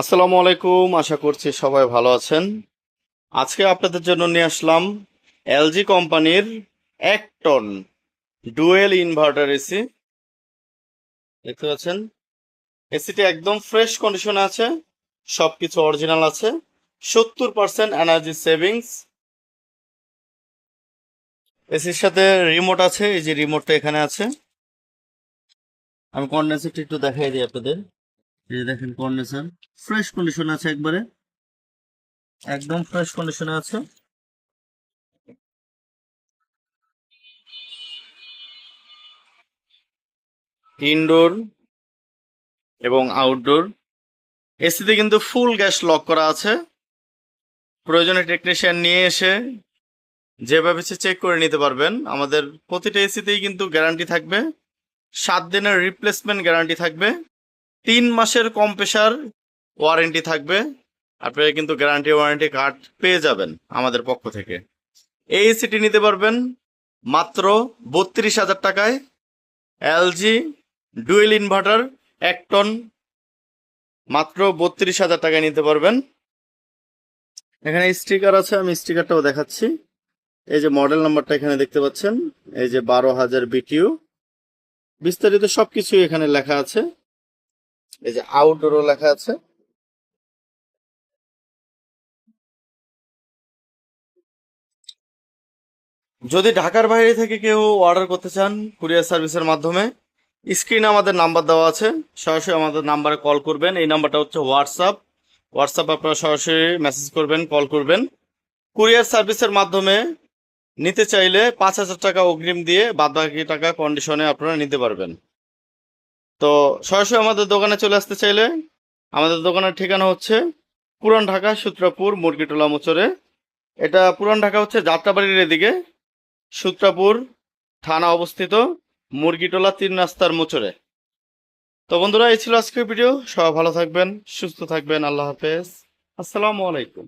আসসালামু আলাইকুম, আশা করছি সবাই ভালো আছেন। আজকে আপনাদের জন্য নিয়ে আসলাম এলজি কোম্পানির 1 টন ডুয়েল ইনভার্টার এসি। দেখতে পাচ্ছেন এসিটি একদম ফ্রেশ কন্ডিশনে আছে, সবকিছু অরিজিনাল আছে, 70% এনার্জি সেভিংস। এসির সাথে রিমোট আছে, এই যে রিমোটটা এখানে আছে। আমি কন্ডেন্সারটা একটু দেখাই দিই আপনাদের। এই যে দেখেন কন্ডেন্সার ফ্রেশ কন্ডিশনে আছে, একদম ফ্রেশ কন্ডিশনে আছে। ইনডোর এবং আউটডোর এসিতে কিন্তু ফুল গ্যাস লক করা আছে। প্রয়োজনে টেকনিশিয়ান নিয়ে এসে যেভাবে চেক করে নিতে পারবেন। আমাদের প্রতিটা এসিতেই কিন্তু গ্যারান্টি থাকবে, 7 দিনের রিপ্লেসমেন্ট গ্যারান্টি থাকবে, 3 মাসের কম্প্রেসার ওয়ারেন্টি থাকবে। আপনারা কিন্তু গ্যারান্টি ওয়ারেন্টি কার্ড পেয়ে যাবেন আমাদের পক্ষ থেকে। এই এসিটি নিতে পারবেন মাত্র 32,000 টাকায়। এলজি ডুয়েল ইনভার্টার 1 টন মাত্র 32,000 টাকায় নিতে পারবেন। এখানে স্টিকার আছে, আমি স্টিকারটাও দেখাচ্ছি। এই যে মডেল নাম্বারটা এখানে দেখতে পাচ্ছেন, এই যে 12,000 বিটিউ, বিস্তারিত সবকিছু এখানে লেখা আছে। এই যে আউটডোরও লেখা আছে। যদি ঢাকার বাইরে থেকে কেউ অর্ডার করতে চান কুরিয়ার সার্ভিসের মাধ্যমে, স্ক্রিনে আমাদের নাম্বার দেওয়া আছে, সরাসরি আমাদের নাম্বারে কল করবেন। এই নাম্বারটা হচ্ছে হোয়াটসঅ্যাপ আপনারা সরাসরি মেসেজ করবেন, কল করবেন। কুরিয়ার সার্ভিসের মাধ্যমে নিতে চাইলে 5,000 টাকা অগ্রিম দিয়ে বাদবাকি টাকা কন্ডিশনে আপনারা নিতে পারবেন। তো সরাসরি আমাদের দোকানে চলে আসতে চাইলে আমাদের দোকানের ঠিকানা হচ্ছে পুরান ঢাকা সূত্রাপুর মুরগিটোলা মোচরে। এটা পুরান ঢাকা হচ্ছে যাত্রাবাড়ির এদিকে, সূত্রাপুর থানা অবস্থিত, মুরগিটোলা 3 রাস্তার মোচরে। তো বন্ধুরা, এই ছিল আজকের ভিডিও। সবাই ভালো থাকবেন, সুস্থ থাকবেন। আল্লাহ হাফেজ, আসসালামু আলাইকুম।